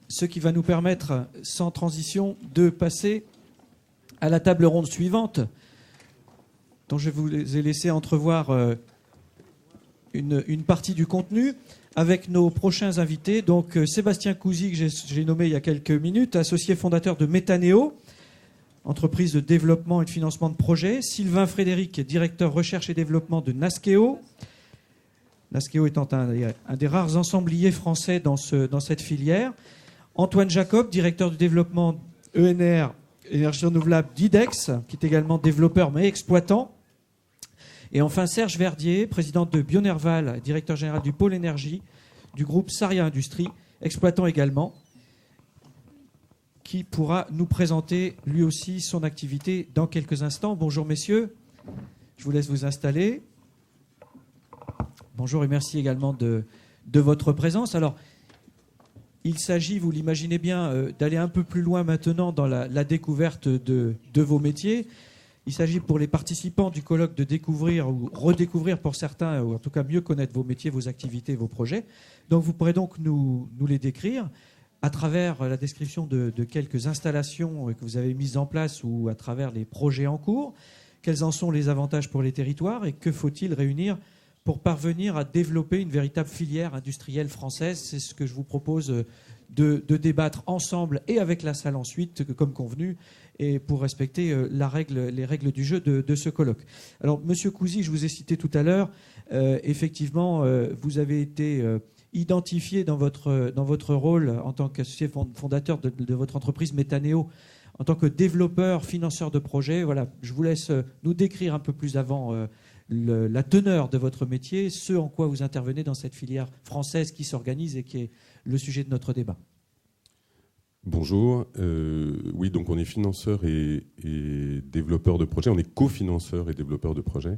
ce qui va nous permettre, sans transition, de passer à la table ronde suivante, dont je vous ai laissé entrevoir une partie du contenu, avec nos prochains invités. Donc Sébastien Couzy, que j'ai nommé il y a quelques minutes, associé fondateur de Métanéo, entreprise de développement et de financement de projets. Sylvain Frédéric, directeur recherche et développement de Nasqueo. Nasqueo étant un des rares ensembliers français dans cette filière. Antoine Jacob, directeur du développement ENR, énergie renouvelable d'IDEX, qui est également développeur mais exploitant. Et enfin Serge Verdier, président de Bionerval, directeur général du pôle énergie du groupe Saria Industrie, exploitant également, qui pourra nous présenter lui aussi son activité dans quelques instants. Bonjour messieurs, je vous laisse vous installer. Bonjour et merci également de votre présence. Alors, il s'agit, vous l'imaginez bien, d'aller un peu plus loin maintenant dans la découverte de vos métiers. Il s'agit pour les participants du colloque de découvrir ou redécouvrir pour certains, ou en tout cas mieux connaître vos métiers, vos activités, vos projets. Donc vous pourrez donc nous les décrire à travers la description de quelques installations que vous avez mises en place ou à travers les projets en cours. Quels en sont les avantages pour les territoires et que faut-il réunir pour parvenir à développer une véritable filière industrielle française? C'est ce que je vous propose de débattre ensemble et avec la salle ensuite, comme convenu, et pour respecter les règles du jeu de ce colloque. Alors, Monsieur Couzy, je vous ai cité tout à l'heure, effectivement, vous avez été identifié dans votre rôle en tant qu'associé fondateur de votre entreprise Métanéo, en tant que développeur, financeur de projets. Voilà, je vous laisse nous décrire un peu plus avant la teneur de votre métier, ce en quoi vous intervenez dans cette filière française qui s'organise et qui est le sujet de notre débat. Bonjour. Oui, donc on est financeur et développeur de projets. On est cofinanceur et développeur de projets.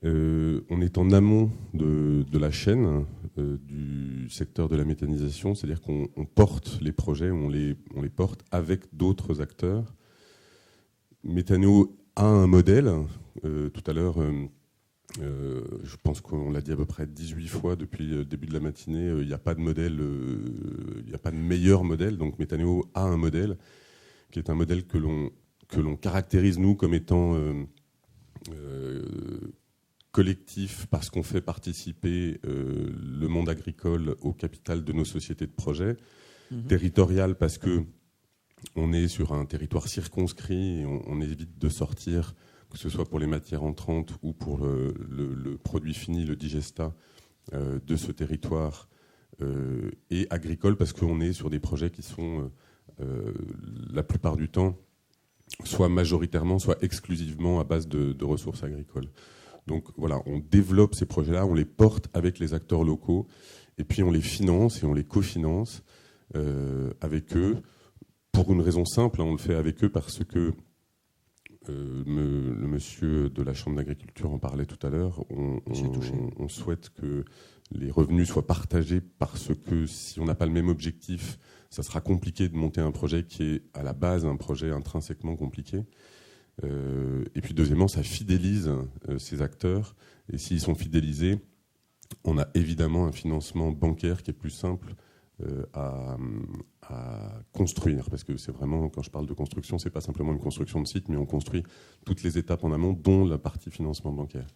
On est en amont de la chaîne du secteur de la méthanisation, c'est-à-dire qu'on porte les projets, on les porte avec d'autres acteurs. Métanéo a un modèle. Tout à l'heure, je pense qu'on l'a dit à peu près 18 fois depuis le début de la matinée, il n'y a pas de modèle, il n'y a pas de meilleur modèle. Donc Métanéo a un modèle qui est un modèle que l'on caractérise, nous, comme étant collectif parce qu'on fait participer le monde agricole au capital de nos sociétés de projet, territorial parce que on est sur un territoire circonscrit et on évite de sortir, que ce soit pour les matières entrantes ou pour le produit fini, le digesta, de ce territoire, et agricole parce qu'on est sur des projets qui sont la plupart du temps soit majoritairement, soit exclusivement à base de ressources agricoles. Donc voilà, on développe ces projets-là, on les porte avec les acteurs locaux et puis on les finance et on les cofinance avec eux pour une raison simple, hein, on le fait avec eux parce que le monsieur de la Chambre d'agriculture en parlait tout à l'heure. On souhaite que les revenus soient partagés parce que si on n'a pas le même objectif, ça sera compliqué de monter un projet qui est à la base un projet intrinsèquement compliqué. Et puis deuxièmement, ça fidélise ces acteurs. Et s'ils sont fidélisés, on a évidemment un financement bancaire qui est plus simple à construire, parce que c'est vraiment, quand je parle de construction, c'est pas simplement une construction de site, mais on construit toutes les étapes en amont, dont la partie financement bancaire.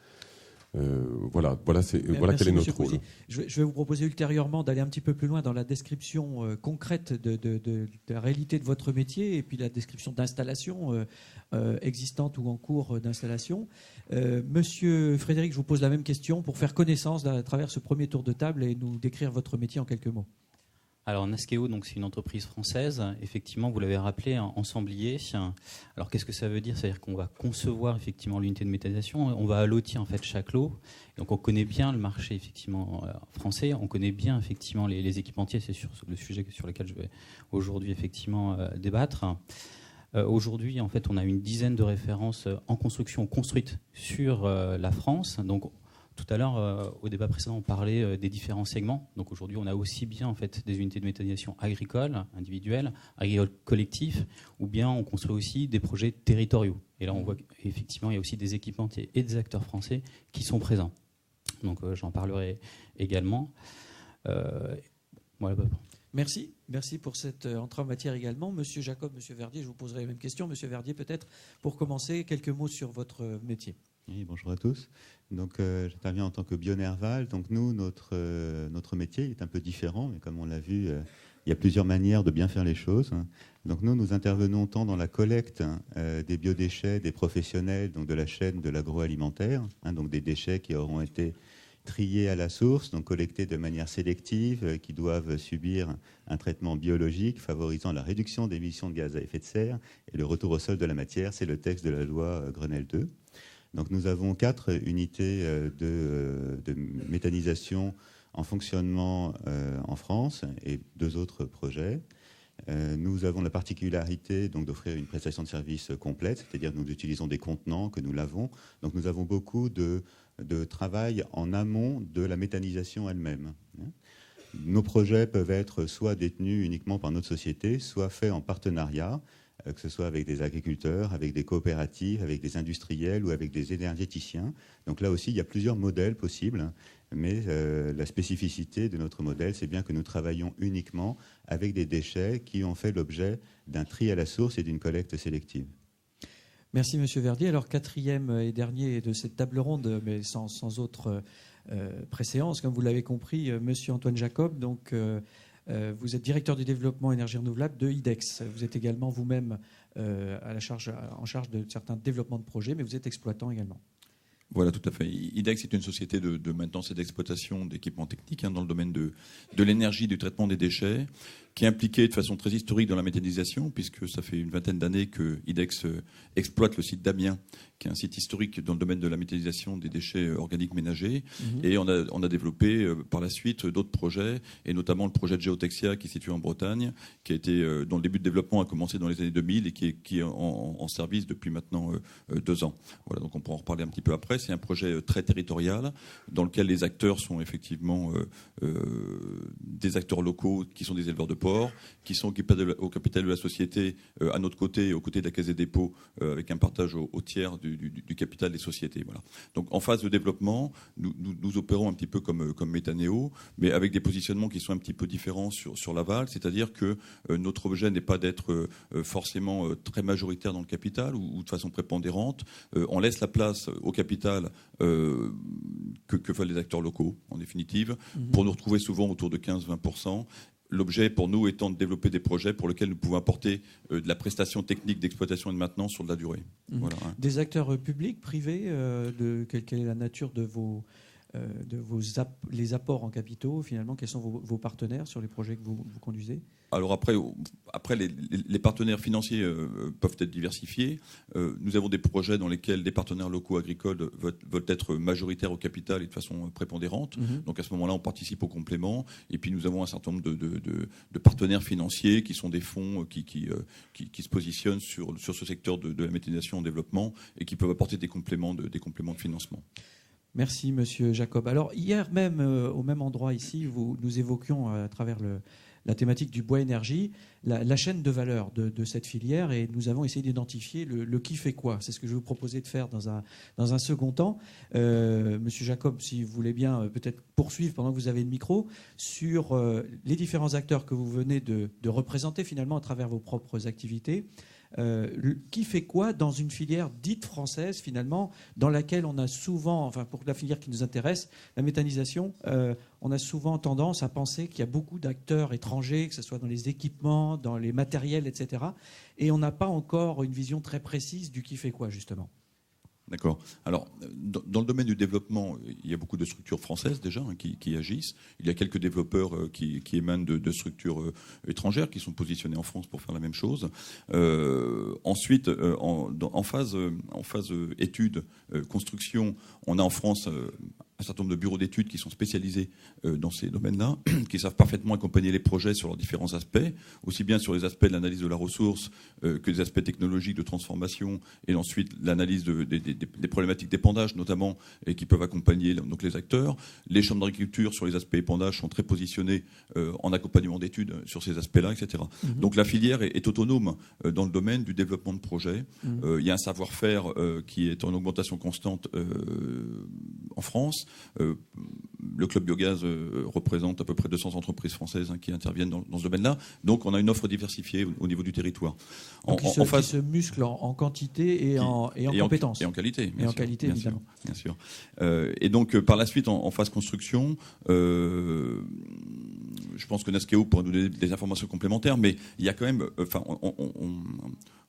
Voilà quel est notre rôle. Je vais vous proposer ultérieurement d'aller un petit peu plus loin dans la description concrète de la réalité de votre métier et puis la description d'installations existantes ou en cours d'installation. Monsieur Frédéric, je vous pose la même question pour faire connaissance à travers ce premier tour de table et nous décrire votre métier en quelques mots. Alors Nasqueo, donc c'est une entreprise française. Effectivement, vous l'avez rappelé, un ensemblier. Alors qu'est-ce que ça veut dire? C'est-à-dire qu'on va concevoir effectivement l'unité de méthanisation, on va allotir en fait chaque lot. Donc on connaît bien le marché effectivement français, on connaît bien effectivement les équipementiers. C'est sur le sujet sur lequel je vais aujourd'hui effectivement débattre. Aujourd'hui, en fait, on a une dizaine de références en construction construites sur la France. Donc tout à l'heure, au débat précédent, on parlait des différents segments. Donc aujourd'hui, on a aussi bien en fait des unités de méthanisation agricoles, individuelles, agricoles collectifs, ou bien on construit aussi des projets territoriaux. Et là, on voit qu'effectivement, il y a aussi des équipementiers et des acteurs français qui sont présents. Donc j'en parlerai également. Voilà. Merci. Merci pour cette entrée en matière également. Monsieur Jacob, Monsieur Verdier, je vous poserai les mêmes questions. Monsieur Verdier, peut-être pour commencer, quelques mots sur votre métier. Oui, bonjour à tous. Donc, j'interviens en tant que Bionerval. Donc, nous, notre métier est un peu différent, mais comme on l'a vu, il y a plusieurs manières de bien faire les choses. Donc, nous intervenons tant dans la collecte des biodéchets des professionnels, donc de la chaîne de l'agroalimentaire, donc des déchets qui auront été triés à la source, donc collectés de manière sélective, qui doivent subir un traitement biologique favorisant la réduction des émissions de gaz à effet de serre et le retour au sol de la matière. C'est le texte de la loi Grenelle 2. Donc nous avons 4 unités de méthanisation en fonctionnement en France et 2 autres projets. Nous avons la particularité donc d'offrir une prestation de service complète, c'est-à-dire que nous utilisons des contenants que nous lavons. Donc nous avons beaucoup de travail en amont de la méthanisation elle-même. Nos projets peuvent être soit détenus uniquement par notre société, soit faits en partenariat, que ce soit avec des agriculteurs, avec des coopératives, avec des industriels ou avec des énergéticiens. Donc là aussi, il y a plusieurs modèles possibles, mais la spécificité de notre modèle, c'est bien que nous travaillons uniquement avec des déchets qui ont fait l'objet d'un tri à la source et d'une collecte sélective. Merci Monsieur Verdier. Alors, quatrième et dernier de cette table ronde, mais sans autre préséance, comme vous l'avez compris, Monsieur Antoine Jacob, donc... vous êtes directeur du développement énergie renouvelable de IDEX. Vous êtes également vous-même en charge de certains développements de projets, mais vous êtes exploitant également. Voilà, tout à fait. IDEX est une société de maintenance et d'exploitation d'équipements techniques dans le domaine de l'énergie, du traitement des déchets, qui est impliqué de façon très historique dans la méthanisation, puisque ça fait une vingtaine d'années que IDEX exploite le site d'Amiens, qui est un site historique dans le domaine de la méthanisation des déchets organiques ménagers. Et on a développé par la suite d'autres projets, et notamment le projet de Geotexia, qui est situé en Bretagne, qui a été, dont le début de développement a commencé dans les années 2000 et qui est en service depuis maintenant 2 ans. Voilà, donc on pourra en reparler un petit peu après. C'est un projet très territorial, dans lequel les acteurs sont effectivement des acteurs locaux qui sont des éleveurs de porc, qui sont au capital de la société, à notre côté et aux côtés de la Caisse des dépôts, avec un partage au tiers du capital des sociétés. Voilà. Donc en phase de développement, nous opérons un petit peu comme Méthanéo, mais avec des positionnements qui sont un petit peu différents sur l'aval, c'est-à-dire que notre objet n'est pas d'être forcément très majoritaire dans le capital ou de façon prépondérante. On laisse la place au capital que font les acteurs locaux, en définitive, pour nous retrouver souvent autour de 15-20%. L'objet pour nous étant de développer des projets pour lesquels nous pouvons apporter de la prestation technique d'exploitation et de maintenance sur de la durée. Voilà. Des acteurs publics, privés, quelle est la nature de les apports en capitaux, finalement, quels sont vos partenaires sur les projets que vous conduisez? Alors après les partenaires financiers peuvent être diversifiés. Nous avons des projets dans lesquels des partenaires locaux agricoles veulent être majoritaires au capital et de façon prépondérante. Donc à ce moment-là, on participe au complément. Et puis nous avons un certain nombre de partenaires financiers qui sont des fonds qui se positionnent sur ce secteur de la méthanisation en développement et qui peuvent apporter des compléments de financement. Merci, Monsieur Jacob. Alors, hier même, au même endroit ici, nous évoquions à travers la thématique du bois énergie, la chaîne de valeur de cette filière, et nous avons essayé d'identifier le qui fait quoi. C'est ce que je vais vous proposer de faire dans un second temps. Monsieur Jacob, si vous voulez bien peut-être poursuivre pendant que vous avez le micro, sur les différents acteurs que vous venez de représenter finalement à travers vos propres activités. Qui fait quoi dans une filière dite française, finalement, dans laquelle on a souvent, enfin pour la filière qui nous intéresse, la méthanisation, on a souvent tendance à penser qu'il y a beaucoup d'acteurs étrangers, que ce soit dans les équipements, dans les matériels, etc. Et on n'a pas encore une vision très précise du qui fait quoi, justement. D'accord. Alors, dans le domaine du développement, il y a beaucoup de structures françaises déjà qui agissent. Il y a quelques développeurs qui émanent de structures étrangères qui sont positionnés en France pour faire la même chose. Ensuite, en phase études, construction, on a en France un certain nombre de bureaux d'études qui sont spécialisés dans ces domaines-là, qui savent parfaitement accompagner les projets sur leurs différents aspects, aussi bien sur les aspects de l'analyse de la ressource que les aspects technologiques de transformation, et ensuite l'analyse des problématiques d'épandage notamment, et qui peuvent accompagner donc les acteurs. Les chambres d'agriculture sur les aspects épandage sont très positionnés en accompagnement d'études sur ces aspects-là, etc. Donc la filière est autonome dans le domaine du développement de projets. Il y a un savoir-faire qui est en augmentation constante en France. le Club Biogaz représente à peu près 200 entreprises françaises qui interviennent dans ce domaine-là. Donc on a une offre diversifiée au niveau du territoire. Qui se muscle en quantité et en compétences. Et en qualité. Et en qualité, évidemment. Bien sûr. Et donc par la suite, en phase construction, je pense que Nasqueo pourra nous donner des informations complémentaires, mais il y a quand même...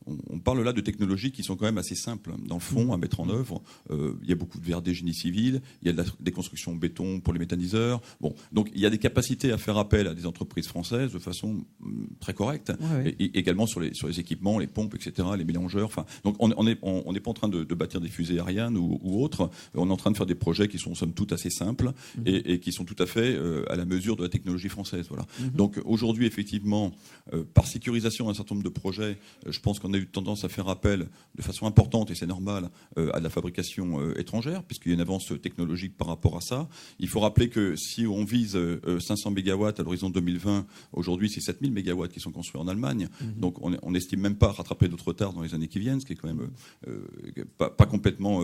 On parle là de technologies qui sont quand même assez simples, dans le fond, à mettre en œuvre. Il y a beaucoup de VRD génie civil, il y a des constructions béton pour les méthaniseurs. Bon, donc il y a des capacités à faire appel à des entreprises françaises de façon très correcte, et également sur les équipements, les pompes, etc., les mélangeurs. Enfin, donc on n'est pas en train de bâtir des fusées Ariane ou autres. On est en train de faire des projets qui sont somme toute assez simples et qui sont tout à fait à la mesure de la technologie française. Voilà. Donc aujourd'hui, effectivement, par sécurisation d'un certain nombre de projets, je pense qu'on a eu tendance à faire appel de façon importante, et c'est normal, à de la fabrication étrangère, puisqu'il y a une avance technologique par rapport à ça. Il faut rappeler que si on vise 500 MW à l'horizon 2020, aujourd'hui c'est 7000 MW qui sont construits en Allemagne. Donc on n'estime même pas rattraper d'autres retards dans les années qui viennent, ce qui est quand même pas complètement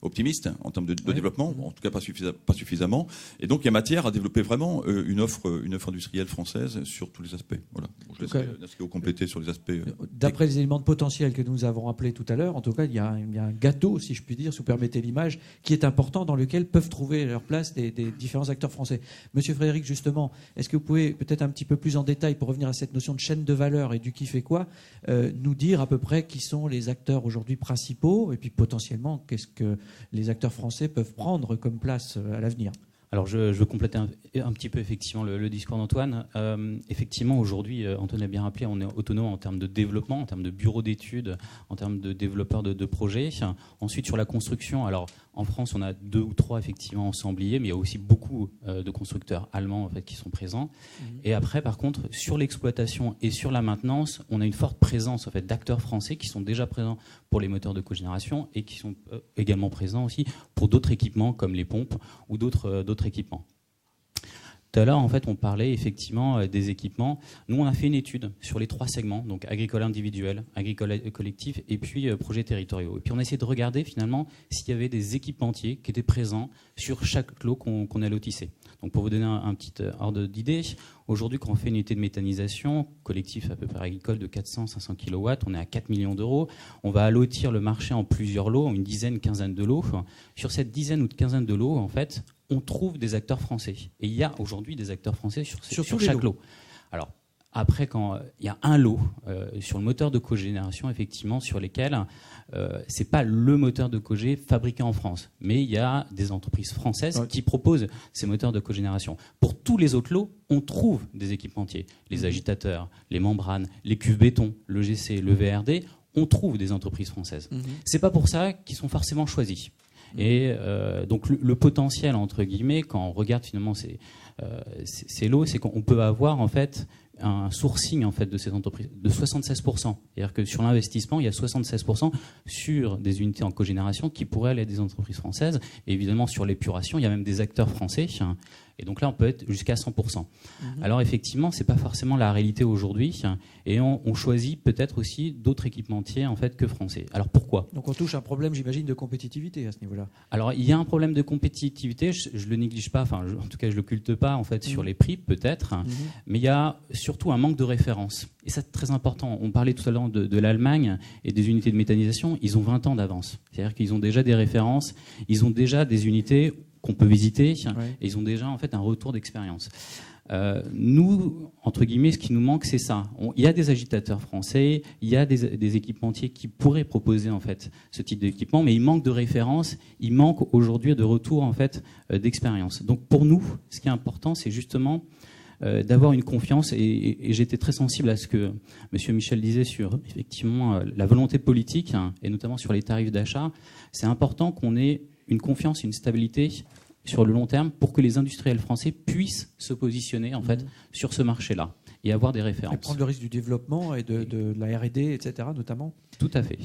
optimiste en termes de développement, en tout cas pas suffisamment. Et donc il y a matière à développer vraiment une offre industrielle française sur tous les aspects. Voilà. Bon, je laisserai Nasqueo compléter sur les aspects. D'après les éléments de potentiel que nous avons rappelés tout à l'heure, en tout cas, il y a un gâteau, si je puis dire, si vous permettez l'image, qui est important, dans lequel peuvent trouver leur place des différents acteurs français. Monsieur Frédéric, justement, est-ce que vous pouvez peut-être un petit peu plus en détail, pour revenir à cette notion de chaîne de valeur et du qui fait quoi, nous dire à peu près qui sont les acteurs aujourd'hui principaux, et puis potentiellement, qu'est-ce que les acteurs français peuvent prendre comme place à l'avenir ? Alors je veux compléter un petit peu effectivement le discours d'Antoine. Effectivement, aujourd'hui, Antoine l'a bien rappelé, on est autonome en termes de développement, en termes de bureaux d'études, en termes de développeurs de projets. Ensuite, sur la construction, alors en France, on a 2 ou 3 effectivement ensembliers, mais il y a aussi beaucoup de constructeurs allemands en fait qui sont présents. Et après, par contre, sur l'exploitation et sur la maintenance, on a une forte présence en fait d'acteurs français qui sont déjà présents pour les moteurs de cogénération et qui sont également présents aussi pour d'autres équipements comme les pompes ou d'autres équipements. Tout à l'heure, en fait, on parlait effectivement des équipements. Nous, on a fait une étude sur les 3 segments, donc agricole individuel, agricole collectif et puis projets territoriaux. Et puis, on a essayé de regarder finalement s'il y avait des équipementiers qui étaient présents sur chaque lot qu'on a lotissé. Donc, pour vous donner un petit ordre d'idée, aujourd'hui, quand on fait une unité de méthanisation, collectif à peu près agricole de 400-500 kW, on est à 4 millions d'euros. On va allotir le marché en plusieurs lots, une dizaine, quinzaine de lots. Sur cette dizaine ou quinzaine de lots, en fait, on trouve des acteurs français. Et il y a aujourd'hui des acteurs français sur chaque lot. Alors, après, quand il y a un lot sur le moteur de cogénération, effectivement, sur lesquels c'est pas le moteur de cogé fabriqué en France, mais il y a des entreprises françaises qui proposent ces moteurs de cogénération. Pour tous les autres lots, on trouve des équipementiers, les agitateurs, les membranes, les cuves béton, le GC, le VRD. On trouve des entreprises françaises. C'est pas pour ça qu'ils sont forcément choisis. Et donc le potentiel entre guillemets, quand on regarde finalement ces lots, c'est qu'on peut avoir en fait un sourcing en fait de ces entreprises de 76%. C'est-à-dire que sur l'investissement, il y a 76% sur des unités en cogénération qui pourraient aller à des entreprises françaises. Et évidemment sur l'épuration, il y a même des acteurs français. Et donc là, on peut être jusqu'à 100%. Alors effectivement, c'est pas forcément la réalité aujourd'hui, et on choisit peut-être aussi d'autres équipementiers en fait que français. Alors pourquoi ? Donc on touche un problème, j'imagine, de compétitivité à ce niveau-là. Alors il y a un problème de compétitivité, je le néglige pas, enfin en tout cas je l'occulte pas en fait sur les prix peut-être, mais il y a surtout un manque de référence. Et ça c'est très important. On parlait tout à l'heure de l'Allemagne et des unités de méthanisation, ils ont 20 ans d'avance. C'est-à-dire qu'ils ont déjà des références, ils ont déjà des unités qu'on peut visiter, et ils ont déjà en fait un retour d'expérience. Nous, entre guillemets, ce qui nous manque, c'est ça. Il y a des agitateurs français, il y a des équipementiers qui pourraient proposer en fait ce type d'équipement, mais il manque de références, il manque aujourd'hui de retour en fait d'expérience. Donc pour nous, ce qui est important, c'est justement d'avoir une confiance, et j'étais très sensible à ce que M. Michel disait sur effectivement la volonté politique, et notamment sur les tarifs d'achat. C'est important qu'on ait une confiance, une stabilité sur le long terme pour que les industriels français puissent se positionner en fait sur ce marché-là et avoir des références. Et prendre le risque du développement et de la R&D, etc. notamment. Tout à fait.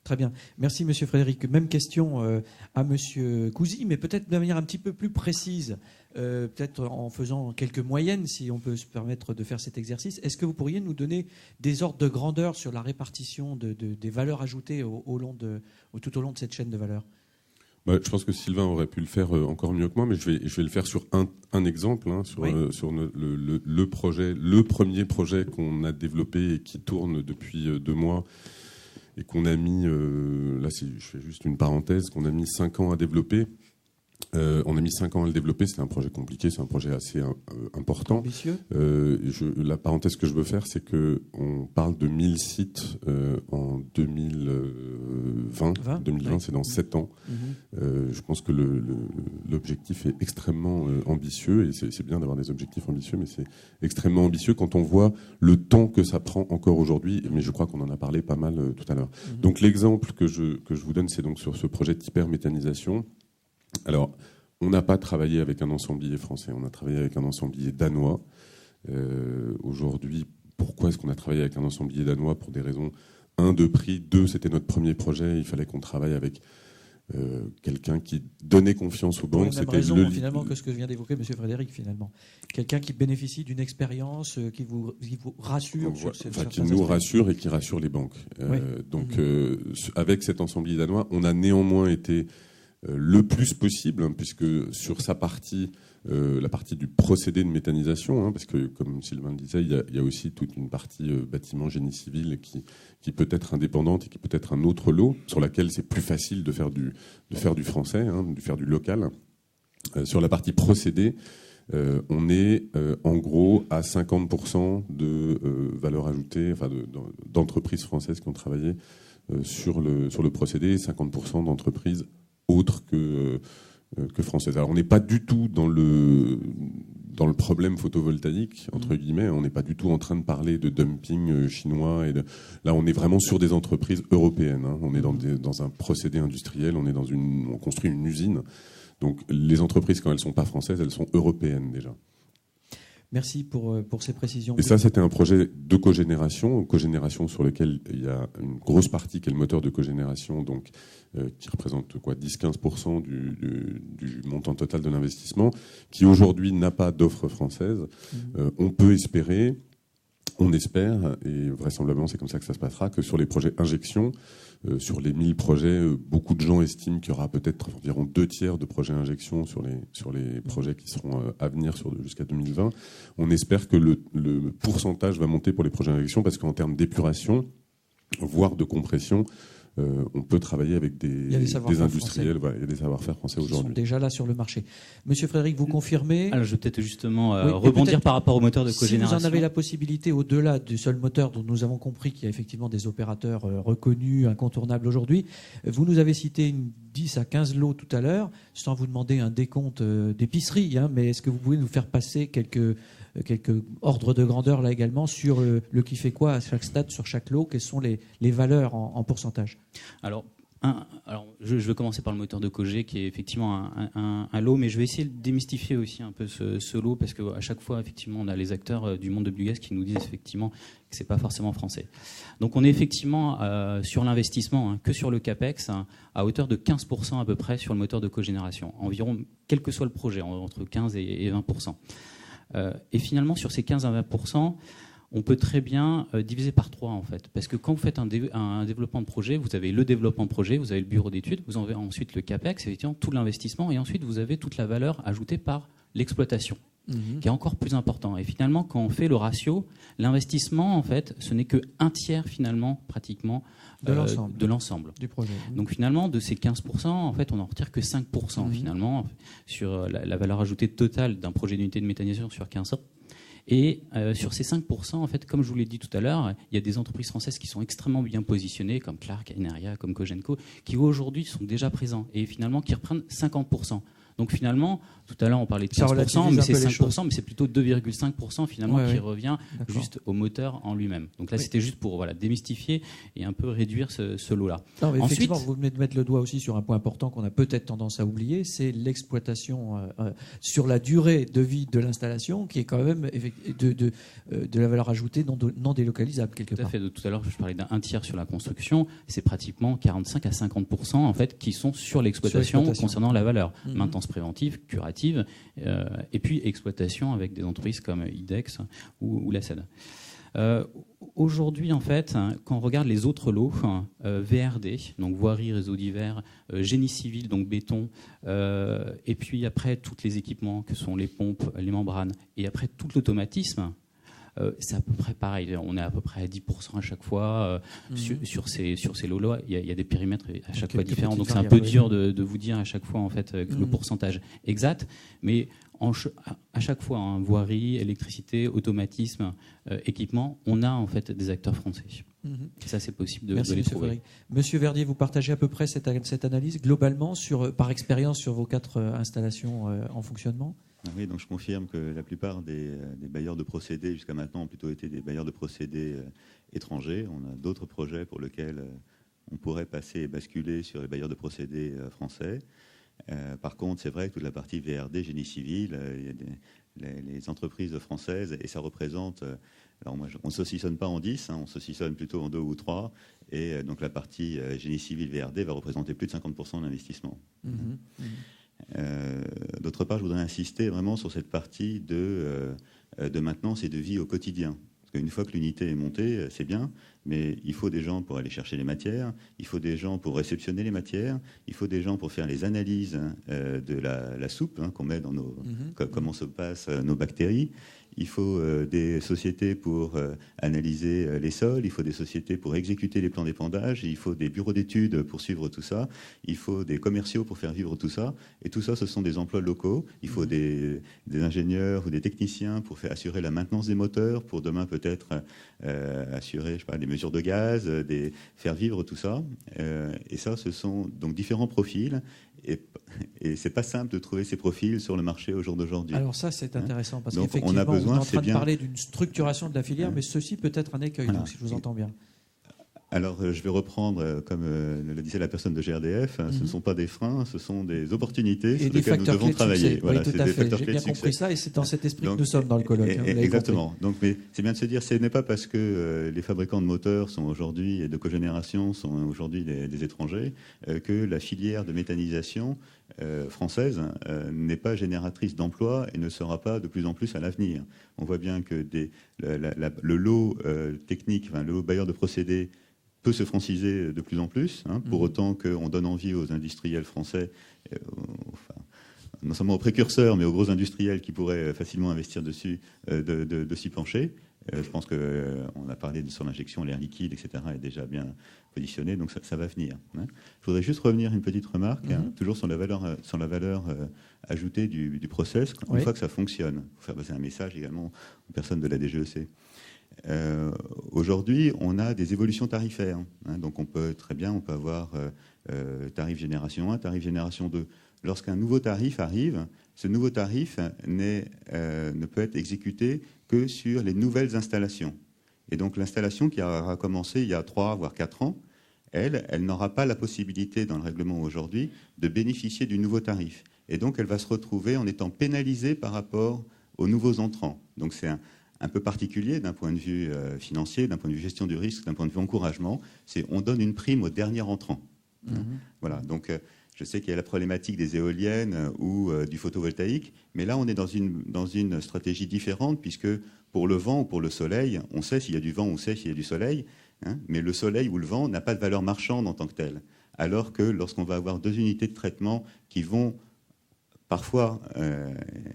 Très bien. Merci Monsieur Frédéric. Même question à Monsieur Cousy, mais peut-être de manière un petit peu plus précise, peut-être en faisant quelques moyennes, si on peut se permettre de faire cet exercice. Est-ce que vous pourriez nous donner des ordres de grandeur sur la répartition des valeurs ajoutées tout au long de cette chaîne de valeur ? Je pense que Sylvain aurait pu le faire encore mieux que moi, mais je vais le faire sur un exemple, sur le projet, le premier projet qu'on a développé et qui tourne depuis 2 mois et qu'on a mis, je fais juste une parenthèse, qu'on a mis 5 ans à développer. On a mis 5 ans à le développer. C'est un projet compliqué, c'est un projet assez important. Ambitieux. La parenthèse que je veux faire, c'est que on parle de 1000 sites en 2020. 2020, oui. C'est dans 7 ans. Je pense que l'objectif est extrêmement ambitieux, et c'est bien d'avoir des objectifs ambitieux, mais c'est extrêmement ambitieux quand on voit le temps que ça prend encore aujourd'hui. Mais je crois qu'on en a parlé pas mal tout à l'heure. Donc l'exemple que je vous donne, c'est donc sur ce projet d'hyperméthanisation. Alors, on n'a pas travaillé avec un ensemblier français, on a travaillé avec un ensemblier danois. Aujourd'hui, pourquoi est-ce qu'on a travaillé avec un ensemblier danois? Pour des raisons, 1, de prix, 2, c'était notre premier projet, il fallait qu'on travaille avec quelqu'un qui donnait confiance aux banques. C'était raison, finalement, que ce que vient d'évoquer M. Frédéric, finalement. Quelqu'un qui bénéficie d'une expérience qui vous rassure. Qui nous rassure et qui rassure les banques. Donc, avec cet ensemblier danois, on a néanmoins été le plus possible, puisque sur sa partie, la partie du procédé de méthanisation, parce que, comme Sylvain le disait, il y a aussi toute une partie bâtiment génie civil qui peut être indépendante et qui peut être un autre lot, sur laquelle c'est plus facile de faire du français, de faire du local. Sur la partie procédé, on est en gros à 50% de valeur ajoutée, d'entreprises françaises qui ont travaillé sur le procédé, et 50% d'entreprises autres que françaises. Alors on n'est pas du tout dans le problème photovoltaïque, entre guillemets. On n'est pas du tout en train de parler de dumping chinois. Là, on est vraiment sur des entreprises européennes. On est dans un procédé industriel. On construit une usine. Donc les entreprises, quand elles ne sont pas françaises, elles sont européennes déjà. Merci pour ces précisions. Et ça, c'était un projet de cogénération sur lequel il y a une grosse partie qui est le moteur de cogénération, donc qui représente 10-15% du montant total de l'investissement, qui aujourd'hui n'a pas d'offre française. On peut espérer, on espère, et vraisemblablement c'est comme ça que ça se passera, que sur les projets injection, sur les 1000 projets, beaucoup de gens estiment qu'il y aura peut-être environ 2/3 de projets injection sur les projets qui seront à venir jusqu'à 2020. On espère que le pourcentage va monter pour les projets injection, parce qu'en termes d'épuration, voire de compression, on peut travailler avec des industriels. Il y a des savoir-faire français aujourd'hui. Ils sont déjà là sur le marché. Monsieur Frédéric, vous confirmez? Alors, je vais peut-être justement rebondir par rapport au moteur de cogénération. Si vous en avez la possibilité, au-delà du seul moteur dont nous avons compris qu'il y a effectivement des opérateurs reconnus, incontournables aujourd'hui, vous nous avez cité 10 à 15 lots tout à l'heure, sans vous demander un décompte d'épicerie, mais est-ce que vous pouvez nous faire passer quelques ordres de grandeur là également sur le qui fait quoi à chaque stade, sur chaque lot? Quelles sont les valeurs en pourcentage? Alors, je vais commencer par le moteur de Cogé, qui est effectivement un lot, mais je vais essayer de démystifier aussi un peu ce lot, parce qu'à chaque fois, effectivement, on a les acteurs du monde de Biogaz qui nous disent effectivement que c'est pas forcément français. Donc, on est effectivement sur l'investissement, que sur le CAPEX, à hauteur de 15% à peu près sur le moteur de cogénération, environ, quel que soit le projet, entre 15 et 20%. Et finalement, sur ces 15 à 20%, on peut très bien diviser par 3, en fait. Parce que quand vous faites un développement de projet, vous avez le développement de projet, vous avez le bureau d'études, vous avez ensuite le CAPEX, effectivement, tout l'investissement, et ensuite vous avez toute la valeur ajoutée par l'exploitation, qui est encore plus important. Et finalement, quand on fait le ratio, l'investissement, en fait, ce n'est que 1/3, finalement, pratiquement, de l'ensemble du projet. Donc finalement, de ces 15%, en fait, on n'en retire que 5%, finalement, sur la valeur ajoutée totale d'un projet d'unité de méthanisation sur 15 ans. Et sur ces 5%, en fait, comme je vous l'ai dit tout à l'heure, il y a des entreprises françaises qui sont extrêmement bien positionnées, comme Clark, Eneria, comme Cogenco, qui aujourd'hui sont déjà présents et finalement qui reprennent 50%. Donc finalement, tout à l'heure on parlait de 15%, mais c'est 5%, mais c'est plutôt 2,5% finalement qui revient juste au moteur en lui-même. Donc là c'était juste pour démystifier et un peu réduire ce lot-là. Non, mais effectivement, vous venez de mettre le doigt aussi sur un point important qu'on a peut-être tendance à oublier, l'exploitation sur la durée de vie de l'installation, qui est quand même de la valeur ajoutée non délocalisable quelque part. Tout à fait. Tout à l'heure je parlais d'un tiers sur la construction, c'est pratiquement 45 à 50% en fait qui sont sur l'exploitation concernant la valeur. Maintenance préventive, curative, et puis exploitation avec des entreprises comme IDEX ou la SED. Aujourd'hui, en fait, quand on regarde les autres lots, VRD, donc voirie, réseau divers, génie civil, donc béton, et puis après, tous les équipements que sont les pompes, les membranes, et après tout l'automatisme, c'est à peu près pareil. On est à peu près à 10% à chaque fois sur ces lots-là. Il y a des périmètres à chaque fois différents, donc c'est un peu dur de vous dire à chaque fois en fait le pourcentage exact, mais à chaque fois, voirie, électricité, automatisme, équipement, on a en fait des acteurs français. Et ça, c'est possible de les trouver. Frédéric. Monsieur Verdier, vous partagez à peu près cette analyse globalement, par expérience, sur vos 4 installations en fonctionnement ? Oui, donc je confirme que la plupart des bailleurs de procédés jusqu'à maintenant ont plutôt été des bailleurs de procédés étrangers. On a d'autres projets pour lesquels on pourrait passer et basculer sur les bailleurs de procédés français. Par contre, c'est vrai que toute la partie VRD, génie civil, il y a les entreprises françaises, et ça représente... alors moi, on ne saucissonne pas en 10, on saucissonne plutôt en 2 ou 3, et donc la partie génie civil VRD va représenter plus de 50% de l'investissement. D'autre part, je voudrais insister vraiment sur cette partie de maintenance et de vie au quotidien. Parce qu'une fois que l'unité est montée, c'est bien, mais il faut des gens pour aller chercher les matières, il faut des gens pour réceptionner les matières, il faut des gens pour faire les analyses de la soupe qu'on met dans comment se passent nos bactéries. Il faut des sociétés pour analyser les sols, il faut des sociétés pour exécuter les plans d'épandage, il faut des bureaux d'études pour suivre tout ça, il faut des commerciaux pour faire vivre tout ça. Et tout ça, ce sont des emplois locaux. Il faut des ingénieurs ou des techniciens pour assurer la maintenance des moteurs, pour demain peut-être assurer des mesures de gaz, faire vivre tout ça. Et ça, ce sont donc différents profils. Et c'est pas simple de trouver ces profils sur le marché au jour d'aujourd'hui. Alors ça, c'est intéressant, parce donc, qu'effectivement, on a besoin, vous êtes en train de parler d'une structuration de la filière, mais ceci peut être un écueil, donc, si je vous entends bien. Alors, je vais reprendre, comme le disait la personne de GRDF, ce ne sont pas des freins, ce sont des opportunités sur lesquelles nous devons travailler. Voilà, oui, tout à fait. J'ai bien compris ça, et c'est dans cet esprit que nous sommes dans le colloque. Exactement. Donc, mais c'est bien de se dire, ce n'est pas parce que les fabricants de moteurs sont aujourd'hui, et de cogénération sont aujourd'hui des étrangers, que la filière de méthanisation française n'est pas génératrice d'emplois et ne sera pas de plus en plus à l'avenir. On voit bien que le lot technique, le lot bailleur de procédés peut se franciser de plus en plus, pour autant qu'on donne envie aux industriels français, non seulement aux précurseurs, mais aux gros industriels qui pourraient facilement investir dessus, de s'y pencher. Je pense qu'on a parlé sur l'injection, l'air liquide, etc., est déjà bien positionné, donc ça va venir. Je voudrais juste revenir une petite remarque, toujours sur la valeur ajoutée du process, une fois que ça fonctionne. Il faut faire passer un message également aux personnes de la DGEC. Aujourd'hui, on a des évolutions tarifaires. Donc on peut avoir tarif génération 1, tarif génération 2. Lorsqu'un nouveau tarif arrive, ce nouveau tarif ne peut être exécuté que sur les nouvelles installations. Et donc l'installation qui aura commencé il y a 3 voire 4 ans, elle n'aura pas la possibilité dans le règlement aujourd'hui de bénéficier du nouveau tarif. Et donc elle va se retrouver en étant pénalisée par rapport aux nouveaux entrants. Donc c'est un peu particulier d'un point de vue financier, d'un point de vue gestion du risque, d'un point de vue encouragement. On donne une prime au dernier entrant. Voilà, donc je sais qu'il y a la problématique des éoliennes ou du photovoltaïque, mais là on est dans une stratégie différente, puisque pour le vent ou pour le soleil, on sait s'il y a du vent, on sait s'il y a du soleil, mais le soleil ou le vent n'a pas de valeur marchande en tant que tel. Alors que lorsqu'on va avoir 2 unités de traitement qui vont parfois,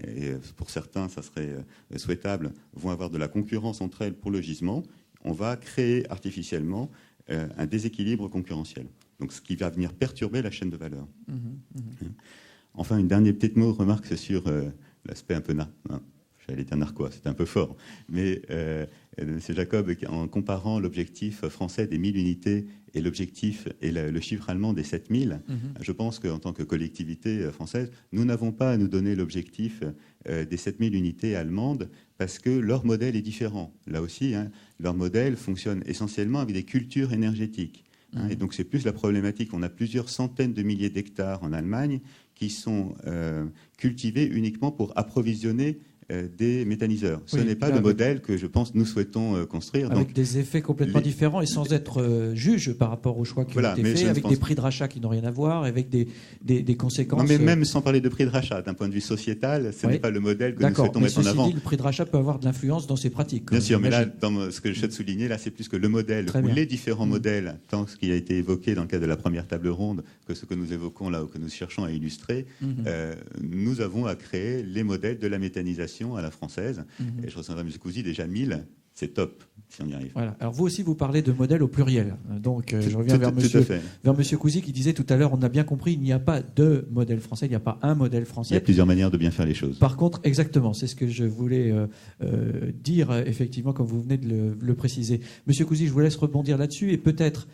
et pour certains ça serait souhaitable, vont avoir de la concurrence entre elles pour le gisement, on va créer artificiellement un déséquilibre concurrentiel. Donc ce qui va venir perturber la chaîne de valeur. Enfin, une dernière petite remarque, c'est sur l'aspect un peu j'allais dire narquois, c'est un peu fort, mais c'est Jacob, en comparant l'objectif français des 1000 unités et l'objectif et le chiffre allemand des 7000, je pense qu'en tant que collectivité française, nous n'avons pas à nous donner l'objectif des 7000 unités allemandes, parce que leur modèle est différent. Là aussi, leur modèle fonctionne essentiellement avec des cultures énergétiques. Et donc c'est plus la problématique. On a plusieurs centaines de milliers d'hectares en Allemagne qui sont cultivés uniquement pour approvisionner des méthaniseurs. Ce Oui, n'est pas le modèle que je pense nous souhaitons construire. Avec Donc, des effets complètement différents et sans être juge par rapport aux choix qui ont été faits, avec des prix de rachat qui n'ont rien à voir, avec des conséquences. Non, mais même sans parler de prix de rachat, d'un point de vue sociétal, ce n'est pas le modèle que nous souhaitons mettre en avant. Dit, le prix de rachat peut avoir de l'influence dans ces pratiques. Bien sûr, mais là, dans ce que je souhaite souligner, là, c'est plus que le modèle, ou les différents modèles, tant ce qui a été évoqué dans le cadre de la première table ronde, que ce que nous évoquons là, ou que nous cherchons à illustrer, nous avons à créer les modèles de la méthanisation à la française. Et je ressens à M. Cousy, déjà 1000, c'est top, si on y arrive. Voilà. Alors vous aussi, vous parlez de modèle au pluriel. Donc je reviens vers M. Cousy qui disait tout à l'heure, on a bien compris, il n'y a pas de modèle français, il n'y a pas un modèle français. Il y a plusieurs manières de bien faire les choses. Par contre, exactement, c'est ce que je voulais dire, effectivement, comme vous venez de le préciser. M. Cousy, je vous laisse rebondir là-dessus et peut-être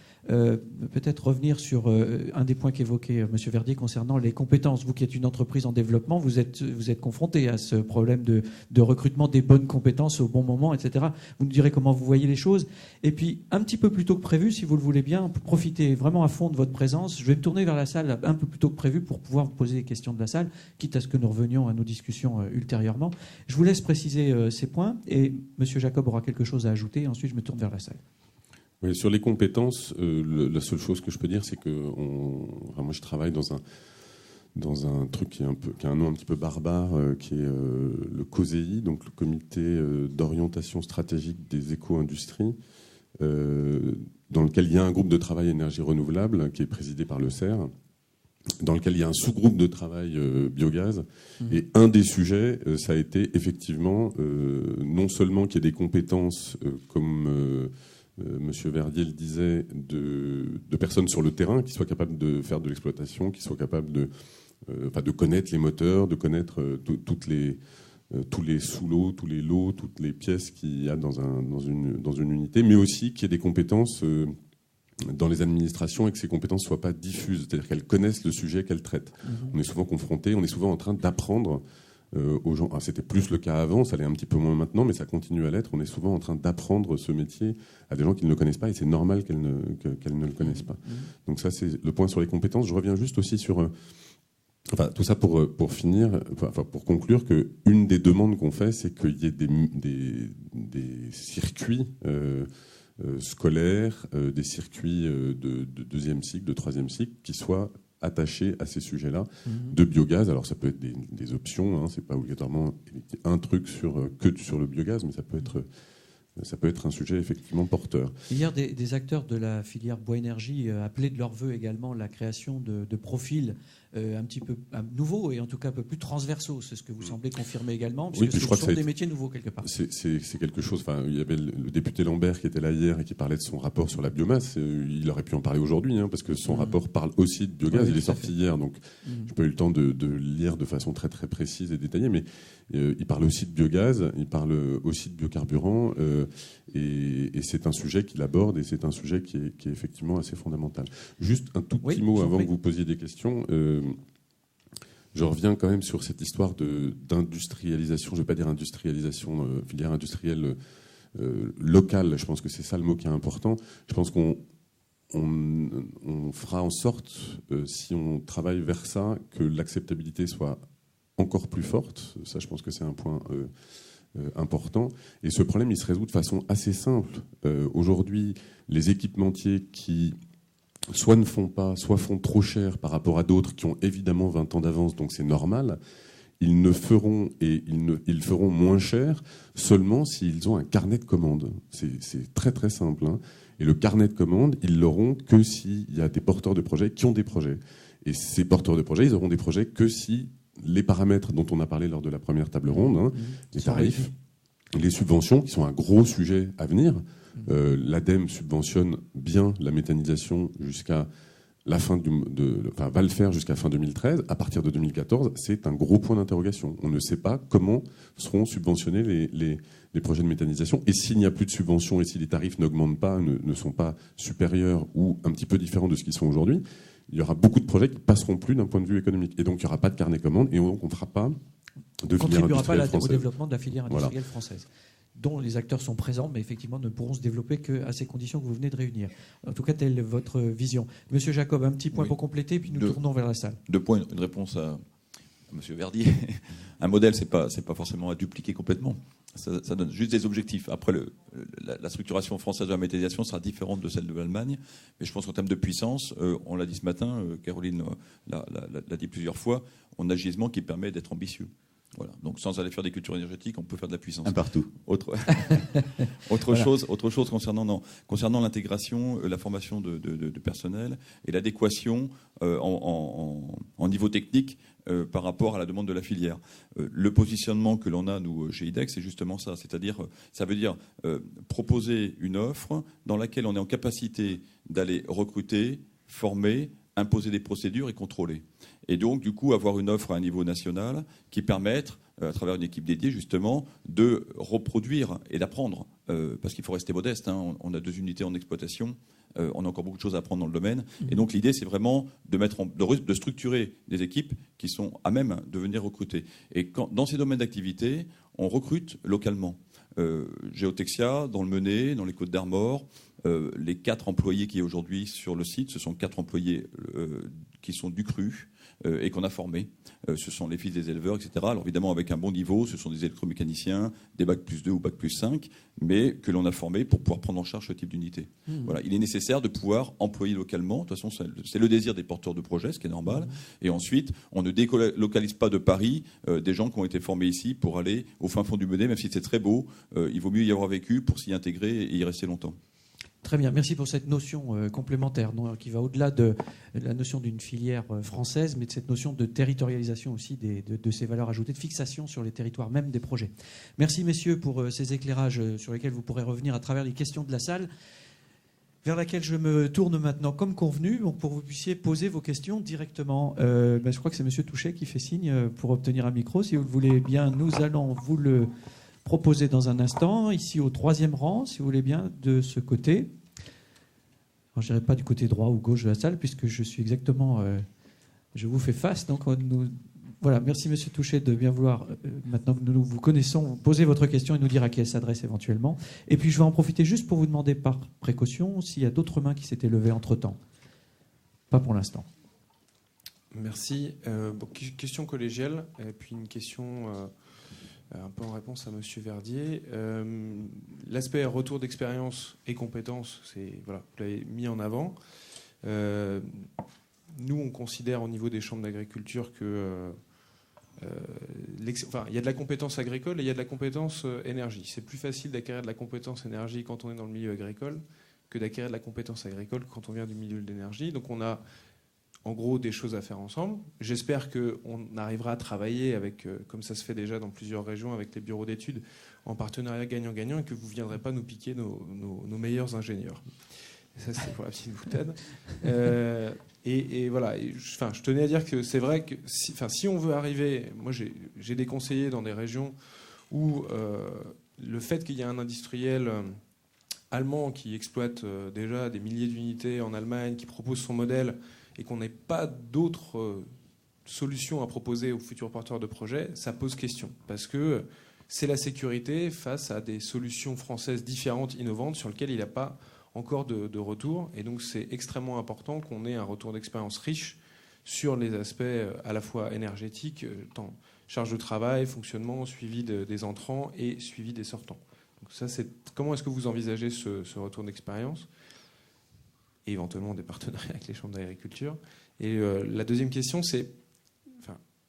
revenir sur un des points qu'évoquait M. Verdier concernant les compétences. Vous qui êtes une entreprise en développement, vous êtes confronté à ce problème de recrutement des bonnes compétences au bon moment, etc. Vous nous direz comment vous voyez les choses. Et puis, un petit peu plus tôt que prévu, si vous le voulez bien, profitez vraiment à fond de votre présence. Je vais me tourner vers la salle un peu plus tôt que prévu pour pouvoir vous poser des questions de la salle, quitte à ce que nous revenions à nos discussions ultérieurement. Je vous laisse préciser ces points et M. Jacob aura quelque chose à ajouter. Ensuite, je me tourne vers la salle. Oui, sur les compétences, la seule chose que je peux dire, c'est que moi, je travaille dans un truc qui a un nom un petit peu barbare, qui est le COSEI, donc le Comité d'orientation stratégique des éco-industries, dans lequel il y a un groupe de travail énergie renouvelable qui est présidé par le CER, dans lequel il y a un sous-groupe de travail biogaz. Et un des sujets, ça a été effectivement non seulement qu'il y ait des compétences comme Monsieur Verdier le disait, de personnes sur le terrain qui soient capables de faire de l'exploitation, qui soient capables de connaître les moteurs, de connaître tous les sous-lots, tous les lots, toutes les pièces qu'il y a dans une unité, mais aussi qu'il y ait des compétences dans les administrations et que ces compétences ne soient pas diffuses, c'est-à-dire qu'elles connaissent le sujet qu'elles traitent. On est souvent confrontés, on est souvent en train d'apprendre aux gens. Ah, c'était plus le cas avant, ça l'est un petit peu moins maintenant, mais ça continue à l'être. On est souvent en train d'apprendre ce métier à des gens qui ne le connaissent pas et c'est normal qu'elles ne le connaissent pas. Donc ça, c'est le point sur les compétences. Je reviens juste aussi sur... tout ça pour finir, pour conclure qu'une des demandes qu'on fait, c'est qu'il y ait des circuits scolaires, des circuits de deuxième cycle, de troisième cycle, qui soient attachés à ces sujets-là de biogaz. Alors ça peut être des options, c'est pas obligatoirement un truc que sur le biogaz, mais ça peut être un sujet effectivement porteur. Hier, des acteurs de la filière bois-énergie appelaient de leur vœu également la création de profils un petit peu nouveaux et en tout cas un peu plus transversaux. C'est ce que vous semblez confirmer également, puisque ce sont des métiers nouveaux quelque part. C'est quelque chose. Il y avait le député Lambert qui était là hier et qui parlait de son rapport sur la biomasse. Il aurait pu en parler aujourd'hui, parce que son rapport parle aussi de biogaz. Il est sorti hier, donc je n'ai pas eu le temps de le lire de façon très très précise et détaillée, mais il parle aussi de biogaz, il parle aussi de biocarburant, et c'est un sujet qu'il aborde et c'est un sujet qui est effectivement assez fondamental. Juste un tout petit mot avant que vous posiez des questions. Je reviens quand même sur cette histoire d'industrialisation, je ne vais pas dire industrialisation, filière industrielle locale, je pense que c'est ça le mot qui est important. Je pense qu'on fera en sorte, si on travaille vers ça, que l'acceptabilité soit encore plus forte. Ça, je pense que c'est un point important. Et ce problème, il se résout de façon assez simple. Aujourd'hui, les équipementiers qui soit ne font pas, soit font trop cher par rapport à d'autres qui ont évidemment 20 ans d'avance, donc c'est normal, ils feront moins cher seulement s'ils ont un carnet de commandes. C'est très très simple. Et le carnet de commandes, ils l'auront que s'il y a des porteurs de projets qui ont des projets. Et ces porteurs de projets, ils auront des projets que si les paramètres dont on a parlé lors de la première table ronde, les tarifs, les subventions, qui sont un gros sujet à venir. L'ADEME subventionne bien la méthanisation jusqu'à la fin va le faire jusqu'à fin 2013. À partir de 2014, c'est un gros point d'interrogation. On ne sait pas comment seront subventionnés les projets de méthanisation. Et s'il n'y a plus de subventions et si les tarifs n'augmentent pas, ne sont pas supérieurs ou un petit peu différents de ce qu'ils sont aujourd'hui, il y aura beaucoup de projets qui ne passeront plus d'un point de vue économique. Et donc, il n'y aura pas de carnet commande et donc on ne fera pas de filière industrielle française. Au développement de la filière industrielle française, dont les acteurs sont présents, mais effectivement ne pourront se développer qu'à ces conditions que vous venez de réunir. En tout cas, telle est votre vision. Monsieur Jacob, un petit point pour compléter, puis nous tournons vers la salle. 2 points, une réponse Monsieur Verdier, un modèle, c'est pas forcément à dupliquer complètement. Ça donne juste des objectifs. Après, la structuration française de la méthanisation sera différente de celle de l'Allemagne. Mais je pense qu'en termes de puissance, on l'a dit ce matin, Caroline l'a dit plusieurs fois, on a un gisement qui permet d'être ambitieux. Voilà. Donc sans aller faire des cultures énergétiques, on peut faire de la puissance. Un partout. Autre chose concernant l'intégration, la formation de personnel et l'adéquation en niveau technique par rapport à la demande de la filière. Le positionnement que l'on a, nous, chez IDEX, c'est justement ça. C'est-à-dire, ça veut dire proposer une offre dans laquelle on est en capacité d'aller recruter, former, imposer des procédures et contrôler. Et donc, du coup, avoir une offre à un niveau national qui permette, à travers une équipe dédiée, justement, de reproduire et d'apprendre. Parce qu'il faut rester modeste. Hein. On a 2 unités en exploitation. On a encore beaucoup de choses à apprendre dans le domaine. Et donc, l'idée, c'est vraiment de structurer des équipes qui sont à même de venir recruter. Et dans ces domaines d'activité, on recrute localement. Géotexia, dans le Mené, dans les Côtes d'Armor, les 4 employés qui est aujourd'hui sur le site, ce sont 4 employés qui sont du cru et qu'on a formés. Ce sont les fils des éleveurs, etc. Alors évidemment avec un bon niveau, ce sont des électromécaniciens, des Bac+2 ou Bac+5, mais que l'on a formés pour pouvoir prendre en charge ce type d'unité. Voilà, il est nécessaire de pouvoir employer localement. De toute façon, c'est le désir des porteurs de projets, ce qui est normal. Et ensuite, on ne délocalise pas de Paris des gens qui ont été formés ici pour aller au fin fond du Mené, même si c'est très beau. Il vaut mieux y avoir vécu pour s'y intégrer et y rester longtemps. Très bien, merci pour cette notion complémentaire qui va au-delà de la notion d'une filière française, mais de cette notion de territorialisation aussi de ces valeurs ajoutées, de fixation sur les territoires même des projets. Merci messieurs pour ces éclairages sur lesquels vous pourrez revenir à travers les questions de la salle, vers laquelle je me tourne maintenant comme convenu, donc pour que vous puissiez poser vos questions directement. Je crois que c'est monsieur Touchet qui fait signe pour obtenir un micro. Si vous le voulez bien, nous allons vous le proposer dans un instant, ici au 3e rang, si vous voulez bien, de ce côté. Alors, je n'irai pas du côté droit ou gauche de la salle, puisque je suis exactement... je vous fais face. Donc, voilà, merci Monsieur Touchet de bien vouloir, maintenant que nous vous connaissons, poser votre question et nous dire à qui elle s'adresse éventuellement. Et puis, je vais en profiter juste pour vous demander par précaution s'il y a d'autres mains qui s'étaient levées entre-temps. Pas pour l'instant. Merci. Question collégiale, et puis une question... un peu en réponse à Monsieur Verdier. L'aspect retour d'expérience et compétences, vous l'avez mis en avant. Nous, on considère au niveau des chambres d'agriculture que il y a de la compétence agricole et il y a de la compétence énergie. C'est plus facile d'acquérir de la compétence énergie quand on est dans le milieu agricole que d'acquérir de la compétence agricole quand on vient du milieu de l'énergie. Donc on a en gros des choses à faire ensemble. J'espère qu'on arrivera à travailler avec, comme ça se fait déjà dans plusieurs régions, avec les bureaux d'études, en partenariat gagnant-gagnant, et que vous ne viendrez pas nous piquer nos meilleurs ingénieurs. Et ça, c'est pour la petite boutade. Et voilà, je tenais à dire que c'est vrai que si on veut arriver... Moi, j'ai des conseillers dans des régions où le fait qu'il y ait un industriel allemand qui exploite déjà des milliers d'unités en Allemagne, qui propose son modèle, et qu'on n'ait pas d'autres solutions à proposer aux futurs porteurs de projets, ça pose question. Parce que c'est la sécurité face à des solutions françaises différentes, innovantes, sur lesquelles il n'y a pas encore de retour. Et donc c'est extrêmement important qu'on ait un retour d'expérience riche sur les aspects à la fois énergétiques, charge de travail, fonctionnement, suivi des entrants et suivi des sortants. Donc ça, comment est-ce que vous envisagez ce retour d'expérience ? Et éventuellement des partenariats avec les chambres d'agriculture. Et la deuxième question, c'est...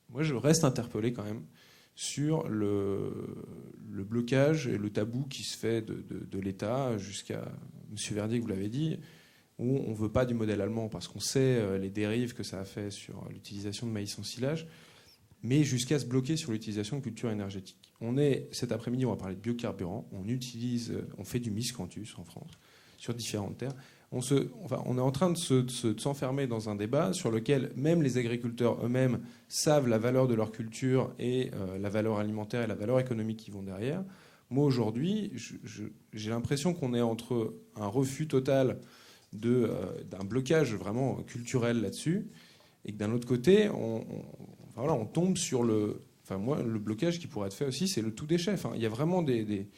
moi, je reste interpellé quand même sur le blocage et le tabou qui se fait de l'État jusqu'à... Monsieur Verdier, que vous l'avez dit, où on ne veut pas du modèle allemand parce qu'on sait les dérives que ça a fait sur l'utilisation de maïs en silage, mais jusqu'à se bloquer sur l'utilisation de cultures énergétiques. Cet après-midi, on va parler de biocarburants. On fait du miscanthus en France, sur différentes terres. On est en train de s'enfermer dans un débat sur lequel même les agriculteurs eux-mêmes savent la valeur de leur culture et la valeur alimentaire et la valeur économique qui vont derrière. Moi, aujourd'hui, j'ai l'impression qu'on est entre un refus total d'un blocage vraiment culturel là-dessus, et que d'un autre côté, on tombe sur le blocage qui pourrait être fait aussi, c'est le tout déchet. Il y a vraiment des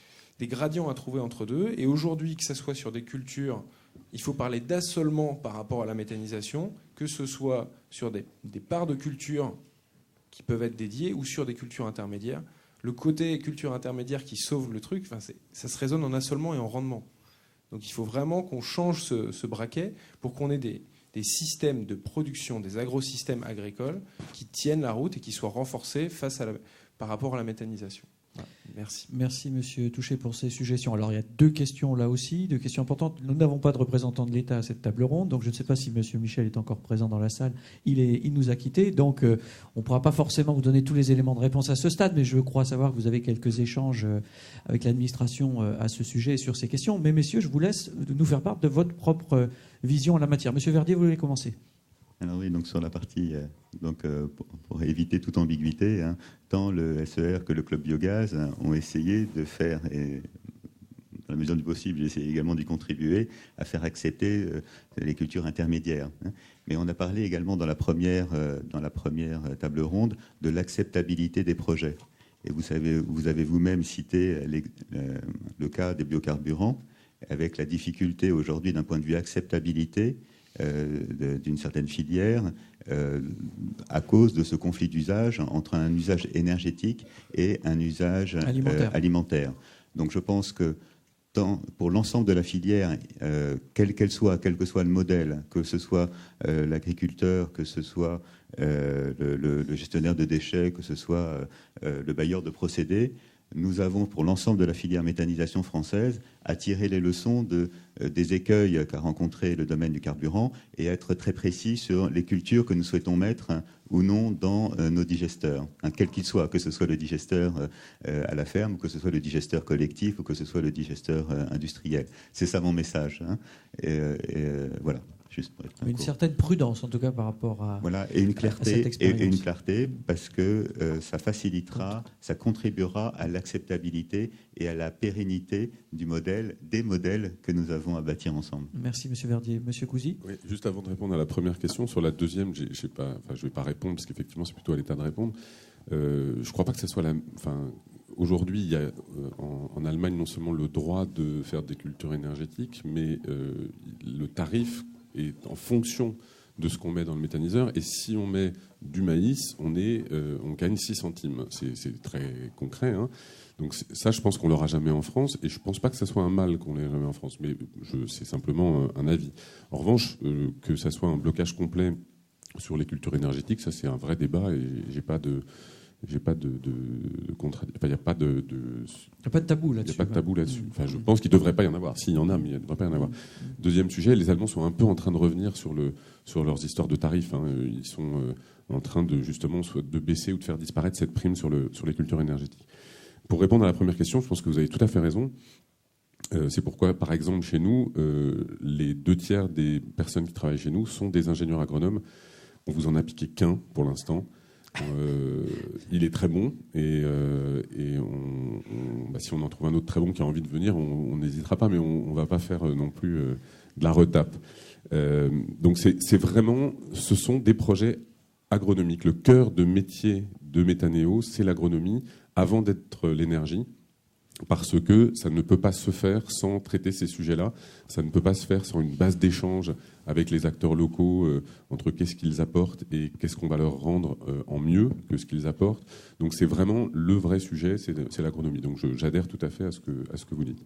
gradients à trouver entre deux. Et aujourd'hui, que ce soit sur des cultures... Il faut parler d'assolement par rapport à la méthanisation, que ce soit sur des parts de culture qui peuvent être dédiés ou sur des cultures intermédiaires. Le côté culture intermédiaire qui sauve le truc, ça se raisonne en assolement et en rendement. Donc il faut vraiment qu'on change ce braquet pour qu'on ait des systèmes de production, des agrosystèmes agricoles qui tiennent la route et qui soient renforcés par rapport à la méthanisation. Voilà. Merci. Merci, Monsieur Touché, pour ces suggestions. Alors, il y a deux questions là aussi, deux questions importantes. Nous n'avons pas de représentant de l'État à cette table ronde, donc je ne sais pas si Monsieur Michel est encore présent dans la salle. Il nous a quittés, donc on ne pourra pas forcément vous donner tous les éléments de réponse à ce stade, mais je crois savoir que vous avez quelques échanges avec l'administration à ce sujet et sur ces questions. Mais messieurs, je vous laisse nous faire part de votre propre vision en la matière. Monsieur Verdier, vous voulez commencer ? Alors oui, donc sur la partie, pour éviter toute ambiguïté, tant le SER que le Club Biogaz ont essayé de faire, et dans la mesure du possible, j'ai essayé également d'y contribuer, à faire accepter les cultures intermédiaires. Mais on a parlé également dans la première table ronde de l'acceptabilité des projets. Et vous avez vous-même cité le cas des biocarburants, avec la difficulté aujourd'hui d'un point de vue acceptabilité d'une certaine filière à cause de ce conflit d'usage entre un usage énergétique et un usage alimentaire. Donc je pense que pour l'ensemble de la filière, quel que soit le modèle, que ce soit l'agriculteur, que ce soit le gestionnaire de déchets, que ce soit le bailleur de procédés, nous avons, pour l'ensemble de la filière méthanisation française, à tirer les leçons des écueils qu'a rencontré le domaine du carburant et être très précis sur les cultures que nous souhaitons mettre ou non dans nos digesteurs, quel qu'il soit, que ce soit le digesteur à la ferme, ou que ce soit le digesteur collectif, ou que ce soit le digesteur industriel. C'est ça mon message. Voilà. Une certaine prudence, en tout cas, par rapport à et une clarté, et une clarté, parce que ça facilitera, ça contribuera à l'acceptabilité et à la pérennité des modèles que nous avons à bâtir ensemble. Merci, Monsieur Verdier. Monsieur Cousy. Oui, juste avant de répondre à la première question, sur la deuxième, je ne vais pas répondre, parce qu'effectivement, c'est plutôt à l'État de répondre. Je ne crois pas que ce soit aujourd'hui, il y a en Allemagne non seulement le droit de faire des cultures énergétiques, mais le tarif est en fonction de ce qu'on met dans le méthaniseur. Et si on met du maïs, on gagne 6 centimes. C'est très concret. Donc ça, je pense qu'on l'aura jamais en France. Et je ne pense pas que ça soit un mal qu'on l'ait jamais en France. Mais c'est simplement un avis. En revanche, que ça soit un blocage complet sur les cultures énergétiques, ça c'est un vrai débat. Et il n'y a pas de tabou là-dessus. Il n'y a pas de tabou là-dessus. Je pense qu'il ne devrait pas y en avoir. S'il y en a, mais il ne devrait pas y en avoir. Deuxième sujet, les Allemands sont un peu en train de revenir sur leurs histoires de tarifs. Ils sont en train de justement soit de baisser ou de faire disparaître cette prime sur les cultures énergétiques. Pour répondre à la première question, je pense que vous avez tout à fait raison. C'est pourquoi, par exemple, chez nous, les 2/3 des personnes qui travaillent chez nous sont des ingénieurs agronomes. On vous en a piqué qu'un pour l'instant. Il est très bon et si on en trouve un autre très bon qui a envie de venir, on n'hésitera pas, mais on ne va pas faire non plus de la retape. Donc ce sont des projets agronomiques. Le cœur de métier de Méthanéo, c'est l'agronomie avant d'être l'énergie. Parce que ça ne peut pas se faire sans traiter ces sujets-là. Ça ne peut pas se faire sans une base d'échange avec les acteurs locaux entre qu'est-ce qu'ils apportent et qu'est-ce qu'on va leur rendre en mieux que ce qu'ils apportent. Donc c'est vraiment le vrai sujet, c'est l'agronomie. Donc j'adhère tout à fait à ce que vous dites.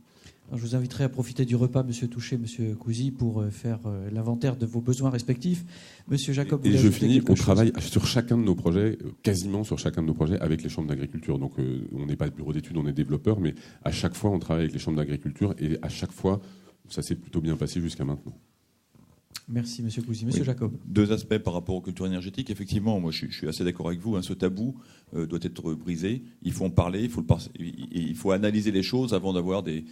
Alors, je vous inviterai à profiter du repas, Monsieur Touché, Monsieur Cousy, pour faire l'inventaire de vos besoins respectifs. Monsieur Jacob, et je finis, on travaille sur chacun de nos projets, quasiment sur chacun de nos projets, avec les chambres d'agriculture. Donc on n'est pas de bureau d'études, on est développeur, mais à chaque fois on travaille avec les chambres d'agriculture et à chaque fois ça s'est plutôt bien passé jusqu'à maintenant. Merci, Monsieur Cousy. Monsieur Jacob. 2 aspects par rapport aux cultures énergétiques. Effectivement, moi, je suis assez d'accord avec vous. Ce tabou doit être brisé. Il faut en parler. Il faut analyser les choses avant d'avoir des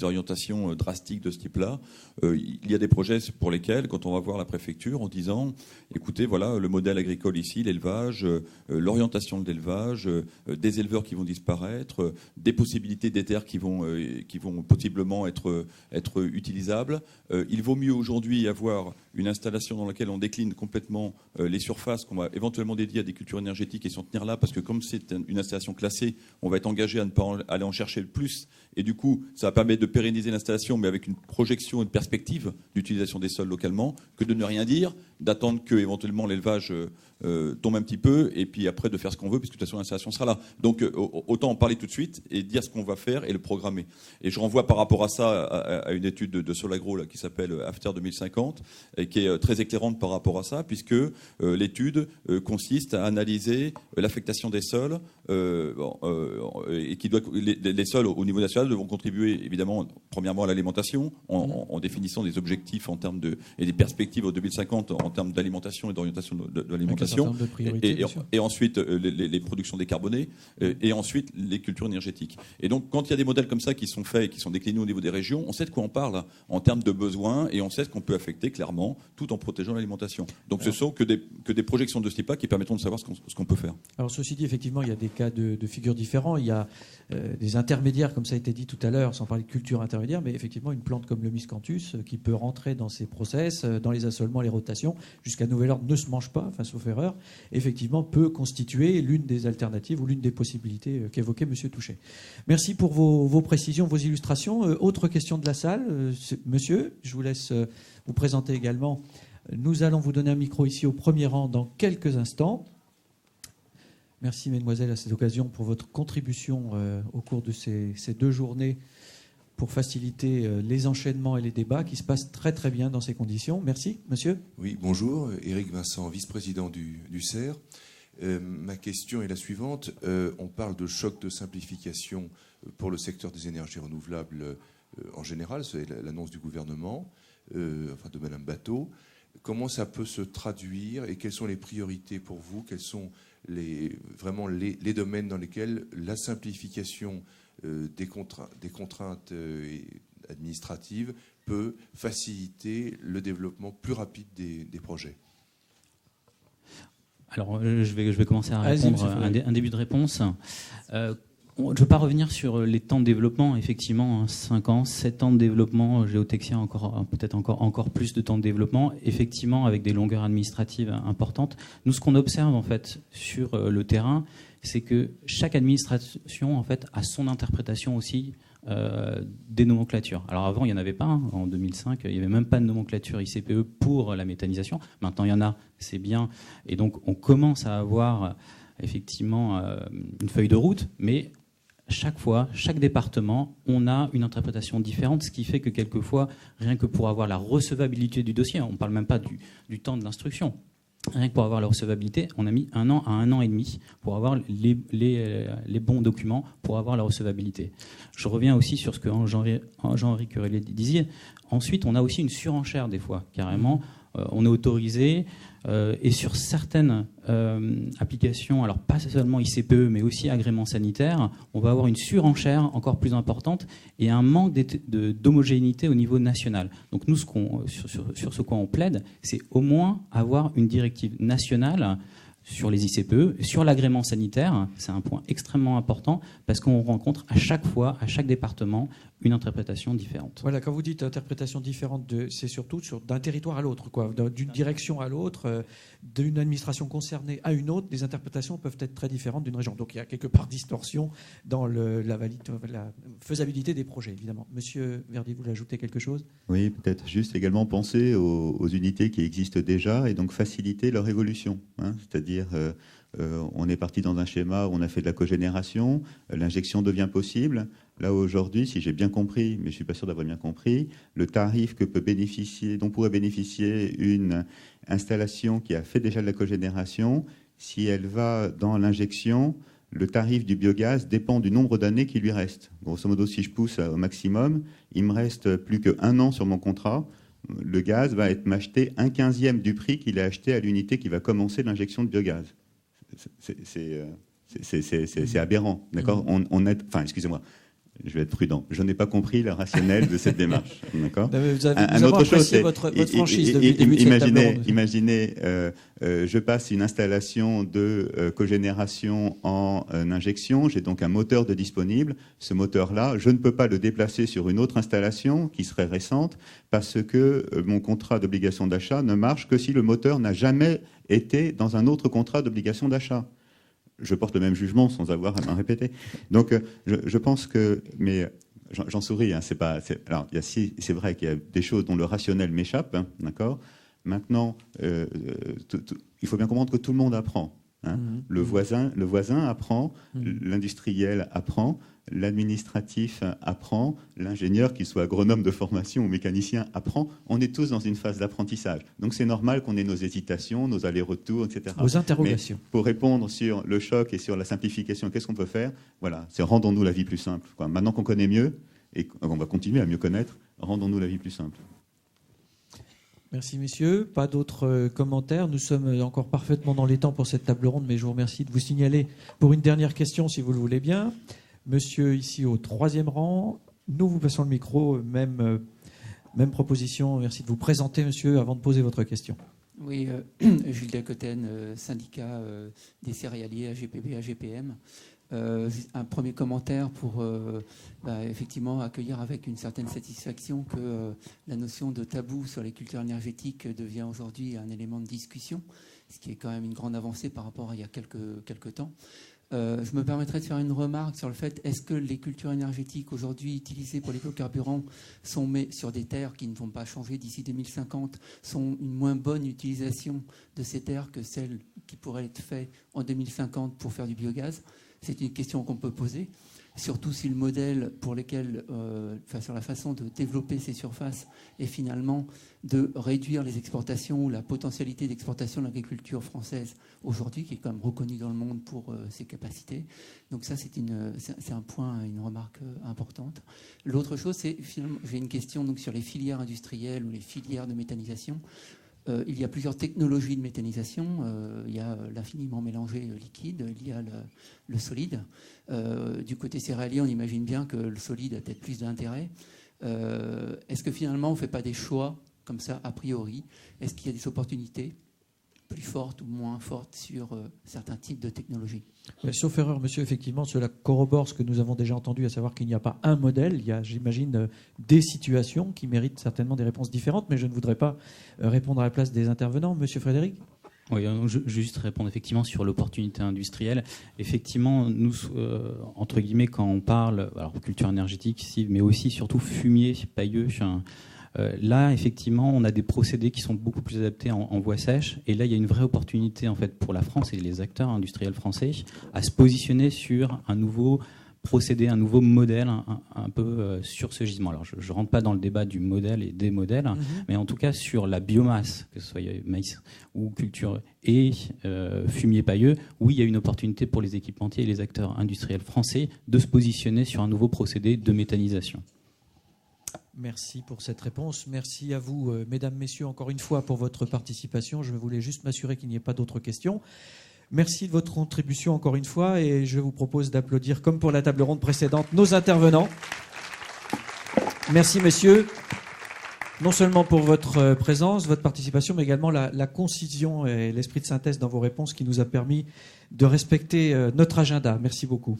orientations drastiques de ce type-là. Il y a des projets pour lesquels, quand on va voir la préfecture en disant, écoutez, voilà le modèle agricole ici, l'élevage, l'orientation de l'élevage, des éleveurs qui vont disparaître, des possibilités des terres qui vont possiblement être utilisables. Il vaut mieux aujourd'hui avoir avoir une installation dans laquelle on décline complètement les surfaces qu'on va éventuellement dédier à des cultures énergétiques et s'en tenir là, parce que comme c'est une installation classée, on va être engagé à ne pas aller en chercher le plus. Et du coup, ça va permettre de pérenniser l'installation, mais avec une projection, une perspective d'utilisation des sols localement, que de ne rien dire, d'attendre que éventuellement l'élevage tombe un petit peu, et puis après de faire ce qu'on veut, puisque de toute façon l'installation sera là. Donc autant en parler tout de suite et dire ce qu'on va faire et le programmer. Et je renvoie par rapport à ça à une étude de Solagro là, qui s'appelle After 2050, et qui est très éclairante par rapport à ça, puisque l'étude consiste à analyser l'affectation des sols, et qui doit, les sols au niveau national devront contribuer évidemment premièrement à l'alimentation en définissant des objectifs en termes et des perspectives au 2050 en termes d'alimentation et d'orientation de l'alimentation, et ensuite les productions décarbonées, et ensuite les cultures énergétiques. Et donc quand il y a des modèles comme ça qui sont faits et qui sont déclinés au niveau des régions, on sait de quoi on parle en termes de besoins, et on sait ce qu'on peut affecter clairement tout en protégeant l'alimentation. Donc ce sont que des projections de ce type-là qui permettront de savoir ce qu'on peut faire. Alors ceci dit, effectivement, il y a des cas de figure différents. Il y a des intermédiaires, comme ça a été dit tout à l'heure, sans parler de culture intermédiaire, mais effectivement une plante comme le miscanthus qui peut rentrer dans ces process, dans les assolements, les rotations, jusqu'à nouvel ordre ne se mange pas, enfin sauf erreur, effectivement peut constituer l'une des alternatives ou l'une des possibilités qu'évoquait M. Touchet. Merci pour vos précisions, vos illustrations. Autre question de la salle, monsieur, je vous laisse vous présenter également. Nous allons vous donner un micro ici au premier rang dans quelques instants. Merci, mesdemoiselles, à cette occasion pour votre contribution au cours de ces 2 journées pour faciliter les enchaînements et les débats qui se passent très très bien dans ces conditions. Merci, monsieur. Oui, bonjour. Éric Vincent, vice-président du CER. Ma question est la suivante. On parle de choc de simplification pour le secteur des énergies renouvelables en général. C'est l'annonce du gouvernement, de Mme Bateau. Comment ça peut se traduire et quelles sont les priorités pour vous? Quels sont les domaines dans lesquels la simplification des contraintes administratives peut faciliter le développement plus rapide des projets? Alors, je vais commencer à répondre un début de réponse. Je ne veux pas revenir sur les temps de développement. Effectivement, 5 ans, 7 ans de développement, Géotexia peut-être encore plus de temps de développement, effectivement avec des longueurs administratives importantes. Nous, ce qu'on observe en fait sur le terrain, c'est que chaque administration en fait a son interprétation aussi des nomenclatures. Alors avant, il n'y en avait pas. En 2005, il n'y avait même pas de nomenclature ICPE pour la méthanisation. Maintenant, il y en a, c'est bien. Et donc, on commence à avoir effectivement une feuille de route, mais chaque fois, chaque département, on a une interprétation différente, ce qui fait que quelquefois, rien que pour avoir la recevabilité du dossier, on ne parle même pas du temps de l'instruction, rien que pour avoir la recevabilité, on a mis 1 an à 1 an et demi pour avoir les bons documents pour avoir la recevabilité. Je reviens aussi sur ce que Jean-Henri Curelli disait. Ensuite, on a aussi une surenchère des fois, carrément. On est autorisé et sur certaines applications, alors pas seulement ICPE, mais aussi agrément sanitaire, on va avoir une surenchère encore plus importante et un manque d'homogénéité au niveau national. Donc nous, sur ce quoi on plaide, c'est au moins avoir une directive nationale sur les ICPE, sur l'agrément sanitaire. C'est un point extrêmement important parce qu'on rencontre à chaque fois, à chaque département, une interprétation différente. Voilà, quand vous dites interprétation différente, c'est surtout d'un territoire à l'autre, quoi, d'une direction à l'autre, d'une administration concernée à une autre, les interprétations peuvent être très différentes d'une région. Donc il y a quelque part distorsion dans la faisabilité des projets, évidemment. Monsieur Verdi, vous voulez ajouter quelque chose? Oui, peut-être juste également penser aux unités qui existent déjà et donc faciliter leur évolution. C'est-à-dire, on est parti dans un schéma où on a fait de la cogénération, l'injection devient possible. Là, aujourd'hui, si j'ai bien compris, mais je ne suis pas sûr d'avoir bien compris, le tarif dont pourrait bénéficier une installation qui a fait déjà de la cogénération, si elle va dans l'injection, le tarif du biogaz dépend du nombre d'années qui lui reste. Grosso modo, si je pousse au maximum, il me reste plus qu'1 an sur mon contrat. Le gaz va m'acheter 1/15e du prix qu'il a acheté à l'unité qui va commencer l'injection de biogaz. C'est aberrant, d'accord ? Excusez-moi. Je vais être prudent. Je n'ai pas compris le rationnel de cette démarche. D'accord. Vous avez apprécié votre franchise depuis le début de cette table ronde. Imaginez, je passe une installation de cogénération en injection. J'ai donc un moteur de disponible. Ce moteur-là, je ne peux pas le déplacer sur une autre installation qui serait récente parce que mon contrat d'obligation d'achat ne marche que si le moteur n'a jamais été dans un autre contrat d'obligation d'achat. Je porte le même jugement sans avoir à m'en répéter. Donc, je pense que, mais j'en souris. Hein, alors, c'est vrai qu'il y a des choses dont le rationnel m'échappe, hein, d'accord. Maintenant, il faut bien comprendre que tout le monde apprend. Hein. Le voisin apprend, l'industriel apprend, l'administratif apprend, l'ingénieur, qu'il soit agronome de formation ou mécanicien, apprend. On est tous dans une phase d'apprentissage. Donc c'est normal qu'on ait nos hésitations, nos allers-retours, etc. Vos interrogations. Mais pour répondre sur le choc et sur la simplification, qu'est-ce qu'on peut faire? Voilà, c'est rendons-nous la vie plus simple. Quoi. Maintenant qu'on connaît mieux, et on va continuer à mieux connaître, rendons-nous la vie plus simple. Merci messieurs. Pas d'autres commentaires. Nous sommes encore parfaitement dans les temps pour cette table ronde, mais je vous remercie de vous signaler pour une dernière question, si vous le voulez bien. Monsieur ici au 3e rang, nous vous passons le micro, même proposition. Merci de vous présenter, monsieur, avant de poser votre question. Oui, Jules Dacoten, syndicat des céréaliers AGPB, AGPM. Un premier commentaire pour effectivement accueillir avec une certaine satisfaction que la notion de tabou sur les cultures énergétiques devient aujourd'hui un élément de discussion, ce qui est quand même une grande avancée par rapport à il y a quelques temps. Je me permettrai de faire une remarque sur le fait, est-ce que les cultures énergétiques aujourd'hui utilisées pour les biocarburants sont sur des terres qui ne vont pas changer d'ici 2050, sont une moins bonne utilisation de ces terres que celles qui pourraient être faites en 2050 pour faire du biogaz? C'est une question qu'on peut poser, surtout si le modèle pour lequel, sur la façon de développer ces surfaces est finalement de réduire les exportations ou la potentialité d'exportation de l'agriculture française aujourd'hui, qui est quand même reconnue dans le monde pour ses capacités. Donc ça, c'est un point, une remarque importante. L'autre chose, c'est finalement, j'ai une question donc, sur les filières industrielles ou les filières de méthanisation. Il y a plusieurs technologies de méthanisation. Il y a l'infiniment mélangé liquide, il y a le solide. Du côté céréalier, on imagine bien que le solide a peut-être plus d'intérêt. Est-ce que finalement, on ne fait pas des choix comme ça, a priori? Est-ce qu'il y a des opportunités plus fortes ou moins fortes sur certains types de technologies? Sauf erreur, monsieur, effectivement, cela corrobore ce que nous avons déjà entendu, à savoir qu'il n'y a pas un modèle. Il y a, j'imagine, des situations qui méritent certainement des réponses différentes, mais je ne voudrais pas répondre à la place des intervenants. Monsieur Frédéric? Oui, je vais juste répondre effectivement sur l'opportunité industrielle. Effectivement, nous, entre guillemets, quand on parle, alors culture énergétique ici, mais aussi surtout fumier, pailleux, là, effectivement, on a des procédés qui sont beaucoup plus adaptés en voie sèche. Et là, il y a une vraie opportunité en fait, pour la France et les acteurs industriels français à se positionner sur un nouveau procédé, un nouveau modèle un peu sur ce gisement. Alors, je ne rentre pas dans le débat du modèle et des modèles, mais en tout cas sur la biomasse, que ce soit maïs ou culture et fumier pailleux, oui, il y a une opportunité pour les équipementiers et les acteurs industriels français de se positionner sur un nouveau procédé de méthanisation. Merci pour cette réponse. Merci à vous, mesdames, messieurs, encore une fois pour votre participation. Je voulais juste m'assurer qu'il n'y ait pas d'autres questions. Merci de votre contribution encore une fois et je vous propose d'applaudir, comme pour la table ronde précédente, nos intervenants. Merci, messieurs, non seulement pour votre présence, votre participation, mais également la concision et l'esprit de synthèse dans vos réponses qui nous a permis de respecter notre agenda. Merci beaucoup.